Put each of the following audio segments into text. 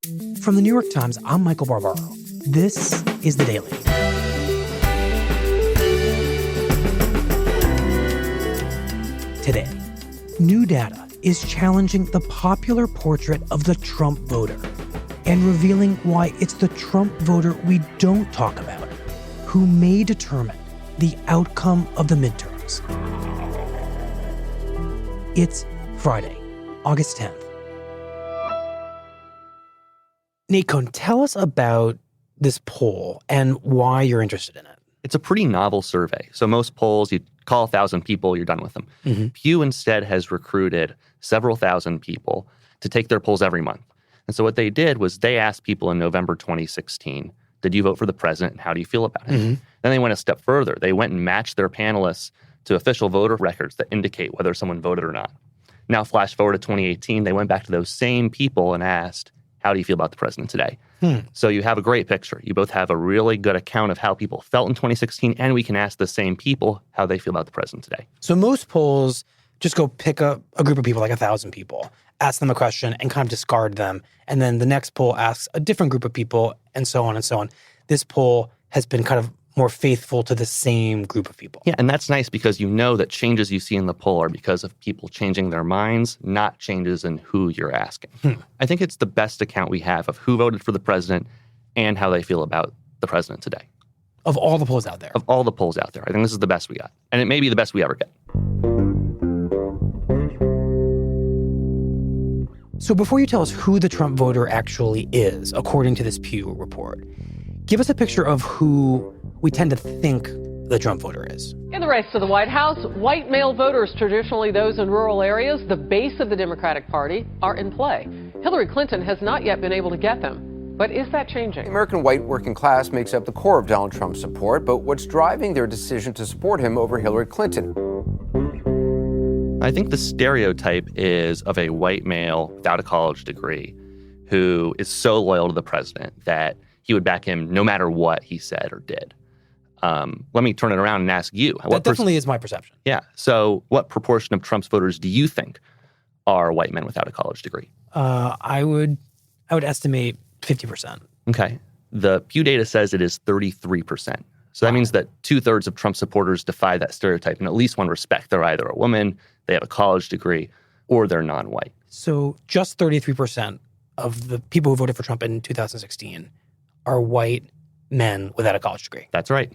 From the New York Times, I'm Michael Barbaro. This is The Daily. Today, new data is challenging the popular portrait of the Trump voter and revealing why it's the Trump voter we don't talk about who may determine the outcome of the midterms. It's Friday, August 10th. Nate Cohn, tell us about this poll and why you're interested in it. It's a pretty novel survey. So most polls, you call 1,000 people, you're done with them. Mm-hmm. Pew instead has recruited several thousand people to take their polls every month. And so what they did was they asked people in November 2016, did you vote for the president and how do you feel about it? Mm-hmm. Then they went a step further. They went and matched their panelists to official voter records that indicate whether someone voted or not. Now flash forward to 2018, they went back to those same people and asked, how do you feel about the president today? So you have a great picture. You both have a really good account of how people felt in 2016, and we can ask the same people how they feel about the president today. So most polls just go pick a group of people, like 1,000 people, ask them a question and kind of discard them. And then the next poll asks a different group of people and so on and so on. This poll has been kind of more faithful to the same group of people. Yeah, and that's nice because you know that changes you see in the poll are because of people changing their minds, not changes in who you're asking. I think it's the best account we have of who voted for the president and how they feel about the president today. Of all the polls out there? Of all the polls out there. I think this is the best we got. And it may be the best we ever get. So before you tell us who the Trump voter actually is, according to this Pew report, give us a picture of who we tend to think the Trump voter is. In the race to the White House, white male voters, traditionally those in rural areas, the base of the Democratic Party, are in play. Hillary Clinton has not yet been able to get them. But is that changing? The American white working class makes up the core of Donald Trump's support, but what's driving their decision to support him over Hillary Clinton? I think the stereotype is of a white male without a college degree who is so loyal to the president that he would back him no matter what he said or did. Let me turn it around and ask you. That definitely is my perception. Yeah. So what proportion of Trump's voters do you think are white men without a college degree? I would estimate 50%. Okay. The Pew data says it is 33%. So that means that 2/3 of Trump supporters defy that stereotype in at least one respect. They're either a woman, they have a college degree, or they're non-white. So just 33% of the people who voted for Trump in 2016 are white men without a college degree. That's right.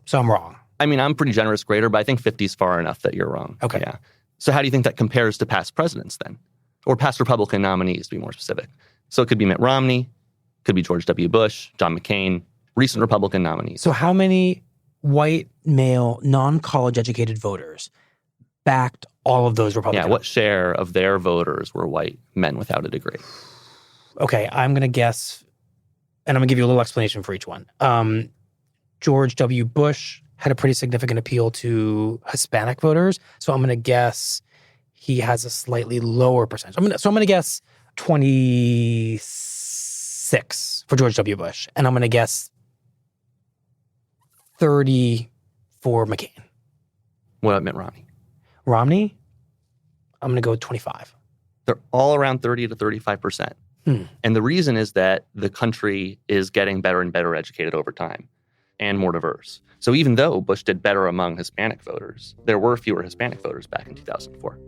So I'm wrong. I mean, I'm pretty generous grader, but I think 50 is far enough that you're wrong. Okay. Yeah. So how do you think that compares to past presidents then? Or past Republican nominees, to be more specific. So it could be Mitt Romney, could be George W. Bush, John McCain, recent Republican nominees. So how many white, male, non-college educated voters backed all of those Republicans? Yeah, what share of their voters were white men without a degree? Okay, I'm going to guess, and I'm going to give you a little explanation for each one. George W. Bush had a pretty significant appeal to Hispanic voters, so I'm going to guess he has a slightly lower percentage. I'm going to guess 26 for George W. Bush, and I'm going to guess 30 for McCain. What about Mitt Romney? Romney, I'm going to go with 25. They're all around 30 to 35%. And the reason is that the country is getting better and better educated over time and more diverse. So even though Bush did better among Hispanic voters, there were fewer Hispanic voters back in 2004.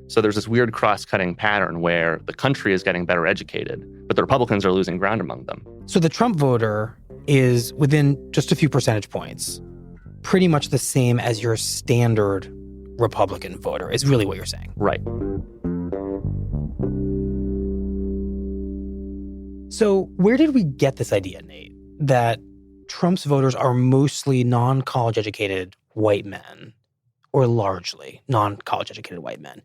So there's this weird cross-cutting pattern where the country is getting better educated, but the Republicans are losing ground among them. So the Trump voter is within just a few percentage points, pretty much the same as your standard Republican voter, is really what you're saying. Right. So where did we get this idea, Nate, that Trump's voters are mostly non-college educated white men, or largely non-college educated white men,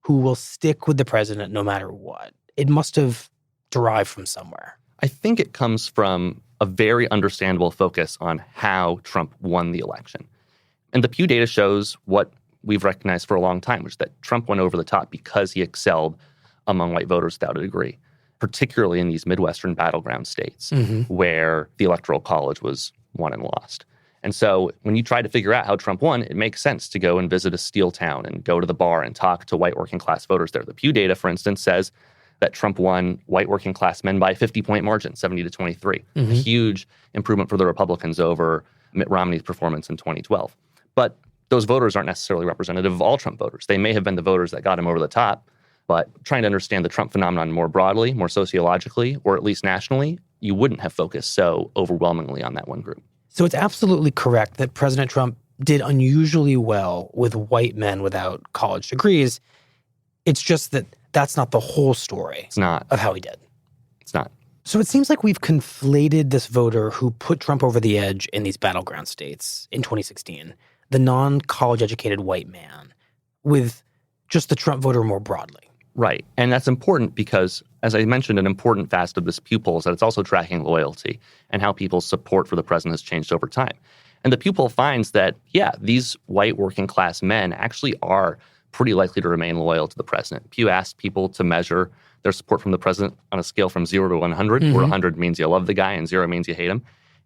who will stick with the president no matter what? It must have derived from somewhere. I think it comes from a very understandable focus on how Trump won the election. And the Pew data shows what we've recognized for a long time, which is that Trump went over the top because he excelled among white voters without a degree, particularly in these Midwestern battleground states where the Electoral College was won and lost. And so when you try to figure out how Trump won, it makes sense to go and visit a steel town and go to the bar and talk to white working class voters there. The Pew data, for instance, says that Trump won white working class men by a 50-point margin, 70-23. A huge improvement for the Republicans over Mitt Romney's performance in 2012. But those voters aren't necessarily representative of all Trump voters. They may have been the voters that got him over the top, but trying to understand the Trump phenomenon more broadly, more sociologically, or at least nationally, you wouldn't have focused so overwhelmingly on that one group. So it's absolutely correct that President Trump did unusually well with white men without college degrees. It's just that that's not the whole story. It's not. Of how he did. It's not. So it seems like we've conflated this voter who put Trump over the edge in these battleground states in 2016, the non-college educated white man, with just the Trump voter more broadly. Right. And that's important because, as I mentioned, an important facet of this Pew poll is that it's also tracking loyalty and how people's support for the president has changed over time. And the Pew poll finds that, these white working class men actually are pretty likely to remain loyal to the president. Pew asked people to measure their support from the president on a scale from 0 to 100, where 100 means you love the guy and 0 means you hate him.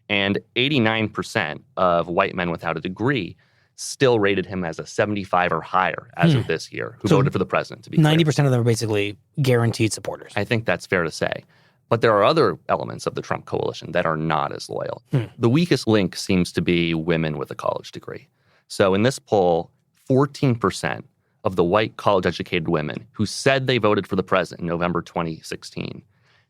And 89% of white men without a degree still rated him as a 75 or higher as of this year, who voted for the president, to be 90% clear. of them are basically guaranteed supporters. I think that's fair to say. But there are other elements of the Trump coalition that are not as loyal. The weakest link seems to be women with a college degree. So in this poll, 14% of the white college-educated women who said they voted for the president in November 2016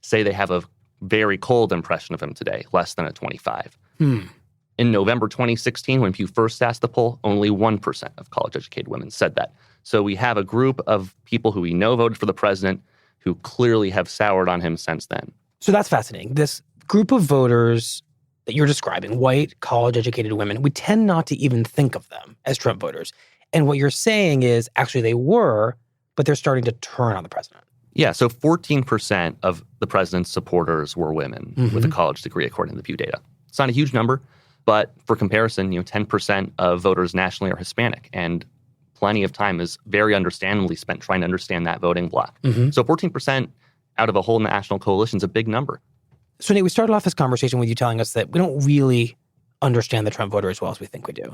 say they have a very cold impression of him today, less than a 25. In November 2016, when Pew first asked the poll, only 1% of college-educated women said that. So we have a group of people who we know voted for the president who clearly have soured on him since then. So that's fascinating. This group of voters that you're describing, white, college-educated women, we tend not to even think of them as Trump voters. And what you're saying is actually they were, but they're starting to turn on the president. Yeah, so 14% of the president's supporters were women with a college degree, according to the Pew data. It's not a huge number, but for comparison, 10% of voters nationally are Hispanic, and plenty of time is very understandably spent trying to understand that voting bloc. So 14% out of a whole national coalition is a big number. So Nate, we started off this conversation with you telling us that we don't really understand the Trump voter as well as we think we do.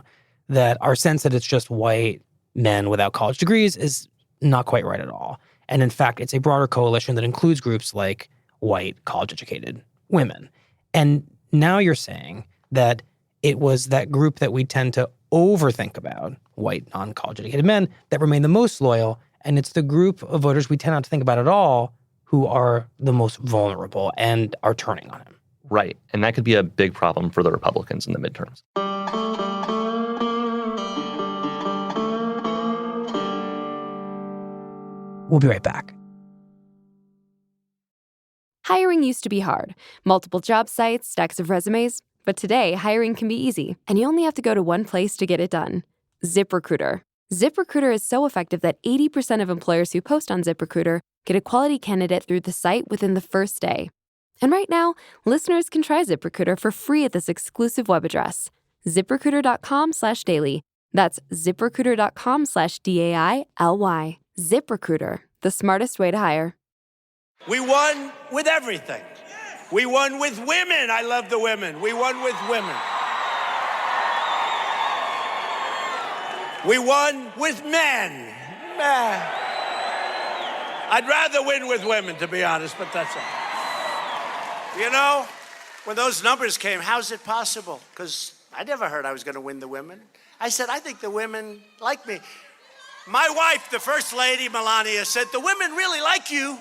That our sense that it's just white men without college degrees is not quite right at all. And in fact, it's a broader coalition that includes groups like white, college-educated women. And now you're saying that it was that group that we tend to overthink about, white, non-college-educated men, that remain the most loyal, and it's the group of voters we tend not to think about at all who are the most vulnerable and are turning on him. Right. And that could be a big problem for the Republicans in the midterms. We'll be right back. Hiring used to be hard. Multiple job sites, stacks of resumes. But today, hiring can be easy, and you only have to go to one place to get it done. ZipRecruiter. ZipRecruiter is so effective that 80% of employers who post on ZipRecruiter get a quality candidate through the site within the first day. And right now, listeners can try ZipRecruiter for free at this exclusive web address, ZipRecruiter.com/daily. That's ZipRecruiter.com/DAILY. ZipRecruiter, the smartest way to hire. We won with everything. We won with women. I love the women. We won with women. We won with men. I'd rather win with women, to be honest, but that's all. You know, when those numbers came, how's it possible? Because I never heard I was going to win the women. I said, I think the women like me. My wife, the First Lady, Melania, said, the women really like you.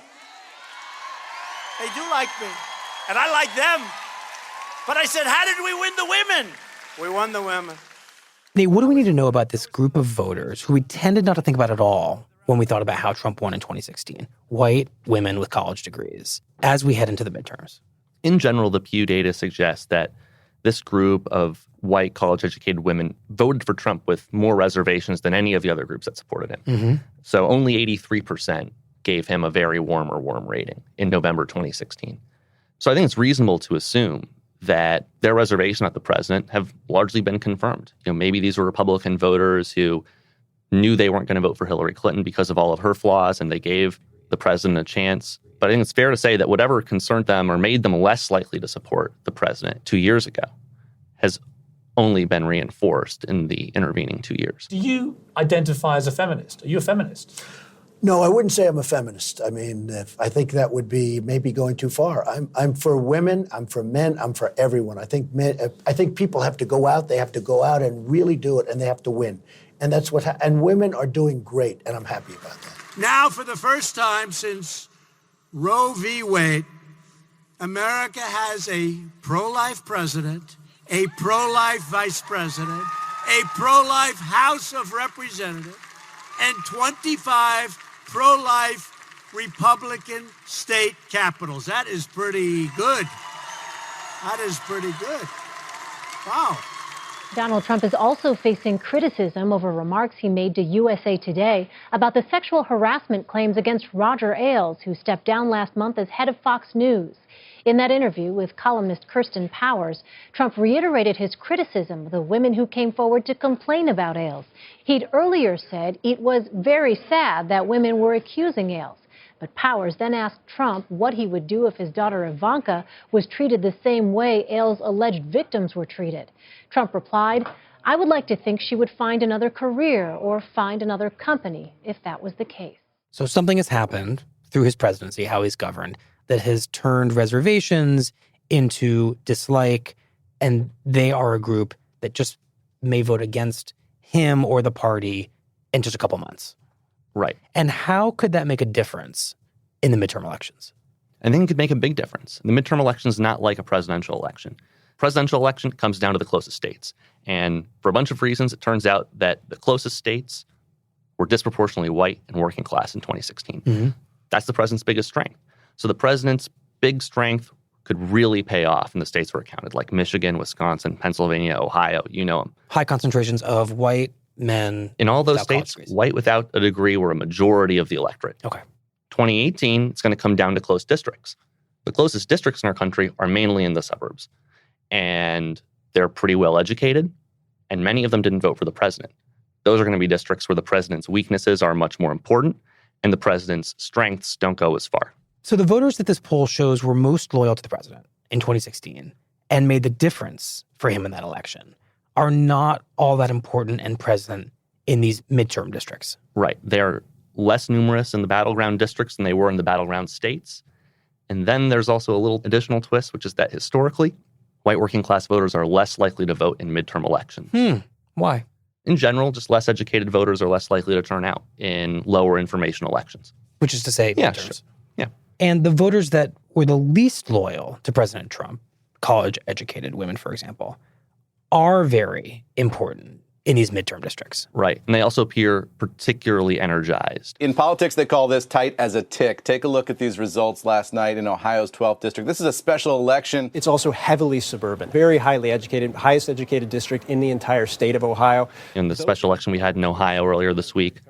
They do like me. And I like them. But I said, how did we win the women? We won the women. Nate, what do we need to know about this group of voters who we tended not to think about at all when we thought about how Trump won in 2016? White women with college degrees, as we head into the midterms. In general, the Pew data suggests that this group of white college-educated women voted for Trump with more reservations than any of the other groups that supported him. So only 83% gave him a very warm or warm rating in November 2016. So I think it's reasonable to assume that their reservations at the president have largely been confirmed. Maybe these were Republican voters who knew they weren't going to vote for Hillary Clinton because of all of her flaws, and they gave the president a chance. But I think it's fair to say that whatever concerned them or made them less likely to support the president 2 years ago has only been reinforced in the intervening 2 years. Do you identify as a feminist? Are you a feminist? No, I wouldn't say I'm a feminist. I mean, I think that would be maybe going too far. I'm for women. I'm for men. I'm for everyone. I think people have to go out. They have to go out and really do it, and they have to win. And that's what. And women are doing great, and I'm happy about that. Now, for the first time since Roe v. Wade, America has a pro-life president, a pro-life vice president, a pro-life House of Representatives, and 25 pro-life Republican state capitals. That is pretty good. That is pretty good. Wow. Donald Trump is also facing criticism over remarks he made to USA Today about the sexual harassment claims against Roger Ailes, who stepped down last month as head of Fox News. In that interview with columnist Kirsten Powers, Trump reiterated his criticism of the women who came forward to complain about Ailes. He'd earlier said it was very sad that women were accusing Ailes. But Powers then asked Trump what he would do if his daughter Ivanka was treated the same way Ailes' alleged victims were treated. Trump replied, "I would like to think she would find another career or find another company if that was the case." So something has happened through his presidency, how he's governed, that has turned reservations into dislike, and they are a group that just may vote against him or the party in just a couple months. Right. And how could that make a difference in the midterm elections? I think it could make a big difference. The midterm election is not like a presidential election. Presidential election comes down to the closest states. And for a bunch of reasons, it turns out that the closest states were disproportionately white and working class in 2016. Mm-hmm. That's the president's biggest strength. So the president's big strength could really pay off in the states where it counted, like Michigan, Wisconsin, Pennsylvania, Ohio, you know them. High concentrations of white men. In all those states, white without a degree were a majority of the electorate. Okay. 2018, it's going to come down to close districts. The closest districts in our country are mainly in the suburbs. And they're pretty well educated. And many of them didn't vote for the president. Those are going to be districts where the president's weaknesses are much more important and the president's strengths don't go as far. So the voters that this poll shows were most loyal to the president in 2016 and made the difference for him in that election are not all that important and present in these midterm districts. Right. They're less numerous in the battleground districts than they were in the battleground states. And then there's also a little additional twist, which is that historically, white working class voters are less likely to vote in midterm elections. Why? In general, just less educated voters are less likely to turn out in lower information elections. Which is to say, yeah, midterms. sure. Yeah. And the voters that were the least loyal to President Trump, college-educated women, for example, are very important in these midterm districts. Right. And they also appear particularly energized. In politics, they call this tight as a tick. Take a look at these results last night in Ohio's 12th district. This is a special election. It's also heavily suburban, very highly educated, highest educated district in the entire state of Ohio. In the special election we had in Ohio earlier this week,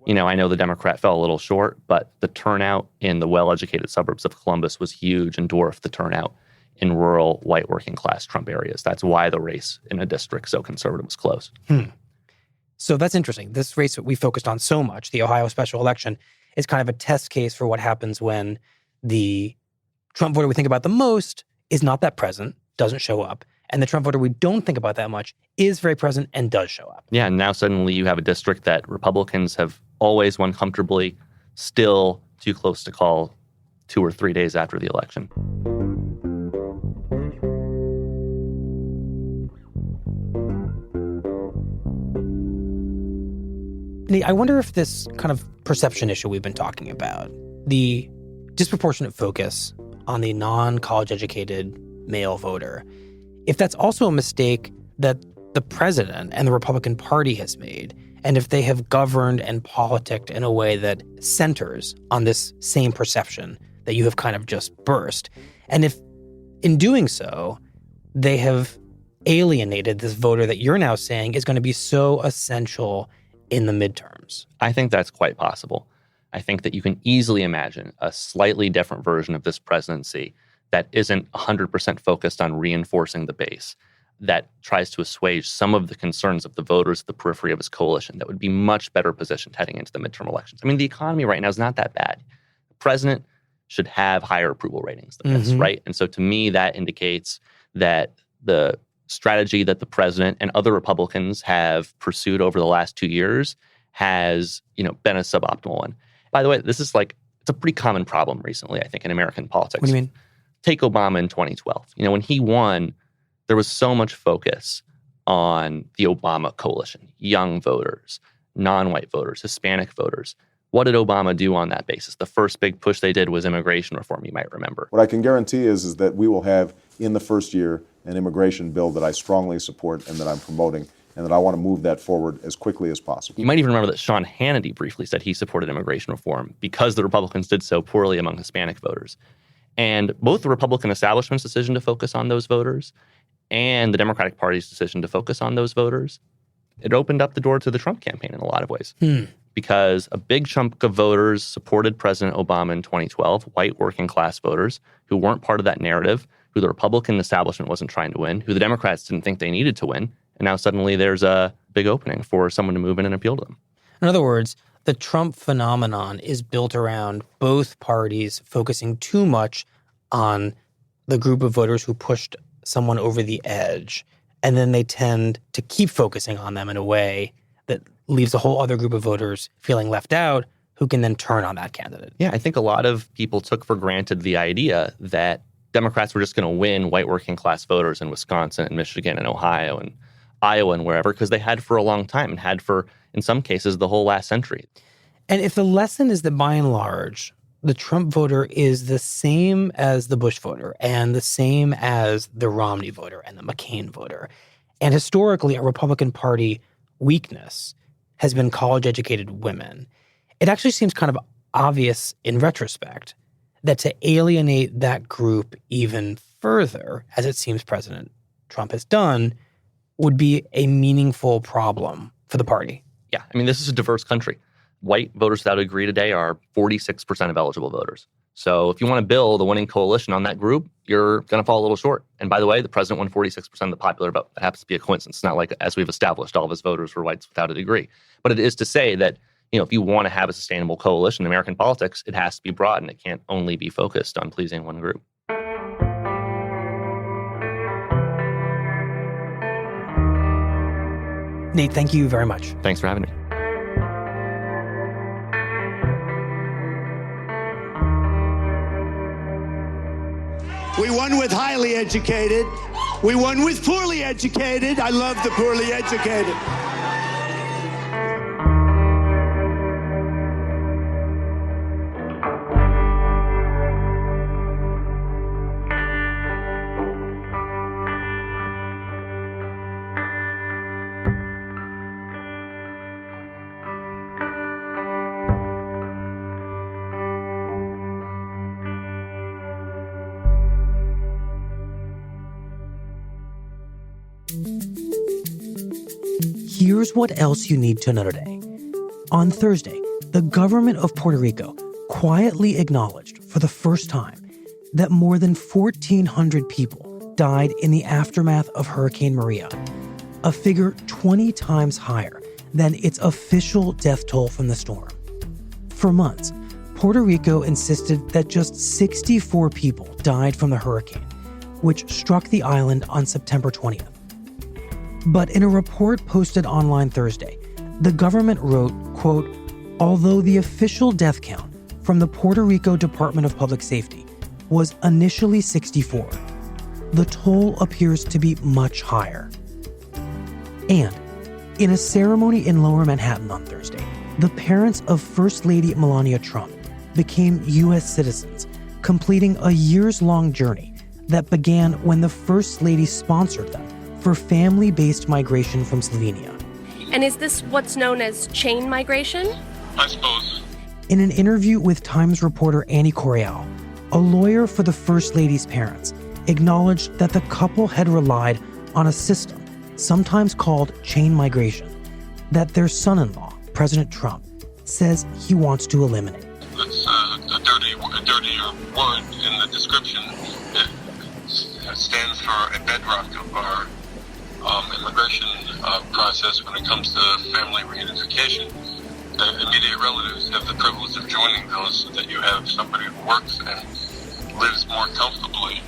I know the Democrat fell a little short, but the turnout in the well-educated suburbs of Columbus was huge and dwarfed the turnout in rural, white, working-class Trump areas. That's why the race in a district so conservative was close. So that's interesting. This race that we focused on so much, the Ohio special election, is kind of a test case for what happens when the Trump voter we think about the most is not that present, doesn't show up, and the Trump voter we don't think about that much is very present and does show up. Yeah, and now suddenly you have a district that Republicans have always won comfortably, still too close to call 2 or 3 days after the election. I wonder if this kind of perception issue we've been talking about, the disproportionate focus on the non-college educated male voter, if that's also a mistake that the president and the Republican Party has made, and if they have governed and politicked in a way that centers on this same perception that you have kind of just burst, and if in doing so, they have alienated this voter that you're now saying is going to be so essential in the midterms. I think that's quite possible. I think that you can easily imagine a slightly different version of this presidency that isn't 100% focused on reinforcing the base, that tries to assuage some of the concerns of the voters at the periphery of his coalition, that would be much better positioned heading into the midterm elections. I mean, the economy right now is not that bad. The president should have higher approval ratings than this, right? And so to me, that indicates that the strategy that the president and other Republicans have pursued over the last 2 years has, been a suboptimal one. By the way, this is it's a pretty common problem recently, I think, in American politics. What do you mean? Take Obama in 2012. When he won, there was so much focus on the Obama coalition, young voters, non-white voters, Hispanic voters. What did Obama do on that basis? The first big push they did was immigration reform, you might remember. What I can guarantee is that we will have, in the first year, an immigration bill that I strongly support and that I'm promoting, and that I want to move that forward as quickly as possible. You might even remember that Sean Hannity briefly said he supported immigration reform because the Republicans did so poorly among Hispanic voters. And both the Republican establishment's decision to focus on those voters and the Democratic Party's decision to focus on those voters, it opened up the door to the Trump campaign in a lot of ways. Because a big chunk of voters supported President Obama in 2012, white working class voters who weren't part of that narrative, who the Republican establishment wasn't trying to win, who the Democrats didn't think they needed to win. And now suddenly there's a big opening for someone to move in and appeal to them. In other words, the Trump phenomenon is built around both parties focusing too much on the group of voters who pushed someone over the edge. And then they tend to keep focusing on them in a way that leaves a whole other group of voters feeling left out who can then turn on that candidate. Yeah, I think a lot of people took for granted the idea that Democrats were just going to win white working class voters in Wisconsin and Michigan and Ohio and Iowa and wherever, because they had for a long time and had for, in some cases, the whole last century. And if the lesson is that by and large, the Trump voter is the same as the Bush voter and the same as the Romney voter and the McCain voter, and historically a Republican Party weakness has been college-educated women, it actually seems kind of obvious in retrospect that to alienate that group even further, as it seems President Trump has done, would be a meaningful problem for the party. Yeah, I mean, this is a diverse country. White voters without a degree today are 46% of eligible voters. So if you want to build a winning coalition on that group, you're going to fall a little short. And by the way, the president won 46% of the popular vote. That happens to be a coincidence. It's not like, as we've established, all of his voters were whites without a degree. But it is to say that, if you want to have a sustainable coalition in American politics, it has to be broad and it can't only be focused on pleasing one group. Nate, thank you very much. Thanks for having me. We won with highly educated. We won with poorly educated. I love the poorly educated. Here's what else you need to know today. On Thursday, the government of Puerto Rico quietly acknowledged for the first time that more than 1,400 people died in the aftermath of Hurricane Maria, a figure 20 times higher than its official death toll from the storm. For months, Puerto Rico insisted that just 64 people died from the hurricane, which struck the island on September 20th. But in a report posted online Thursday, the government wrote, quote, although the official death count from the Puerto Rico Department of Public Safety was initially 64, the toll appears to be much higher. And in a ceremony in Lower Manhattan on Thursday, the parents of First Lady Melania Trump became U.S. citizens, completing a years-long journey that began when the First Lady sponsored them for family-based migration from Slovenia. And is this what's known as chain migration? I suppose. In an interview with Times reporter Annie Correal, a lawyer for the First Lady's parents acknowledged that the couple had relied on a system, sometimes called chain migration, that their son-in-law, President Trump, says he wants to eliminate. That's a dirty word in the description. It stands for a bedrock of our immigration process when it comes to family reunification. The immediate relatives have the privilege of joining those so that you have somebody who works and lives more comfortably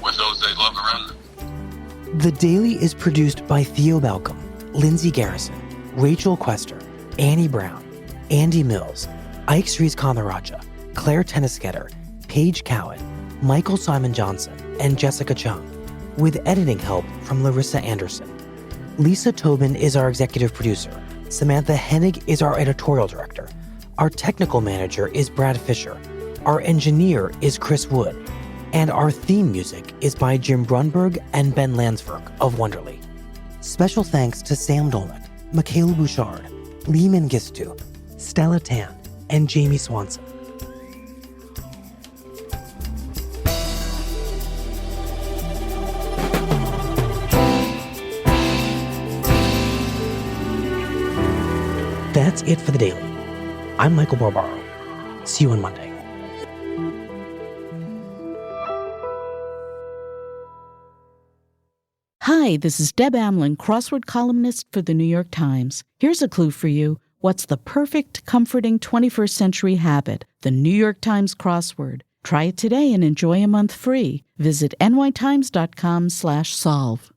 with those they love around them. The Daily is produced by Theo Balcom, Lindsay Garrison, Rachel Quester, Annie Brown, Andy Mills, Ike Srikantharaja, Claire Tennisketter, Paige Cowan, Michael Simon Johnson, and Jessica Chung, with editing help from Larissa Anderson. Lisa Tobin is our executive producer. Samantha Hennig is our editorial director. Our technical manager is Brad Fisher. Our engineer is Chris Wood. And our theme music is by Jim Brunberg and Ben Landsberg of Wonderly. Special thanks to Sam Dolnick, Michaela Bouchard, Lee Mengistu, Stella Tan, and Jamie Swanson. That's it for the Daily. I'm Michael Barbaro. See you on Monday. Hi, this is Deb Amlin, crossword columnist for the New York Times. Here's a clue for you. What's the perfect, comforting 21st century habit? The New York Times crossword. Try it today and enjoy a month free. Visit nytimes.com/solve.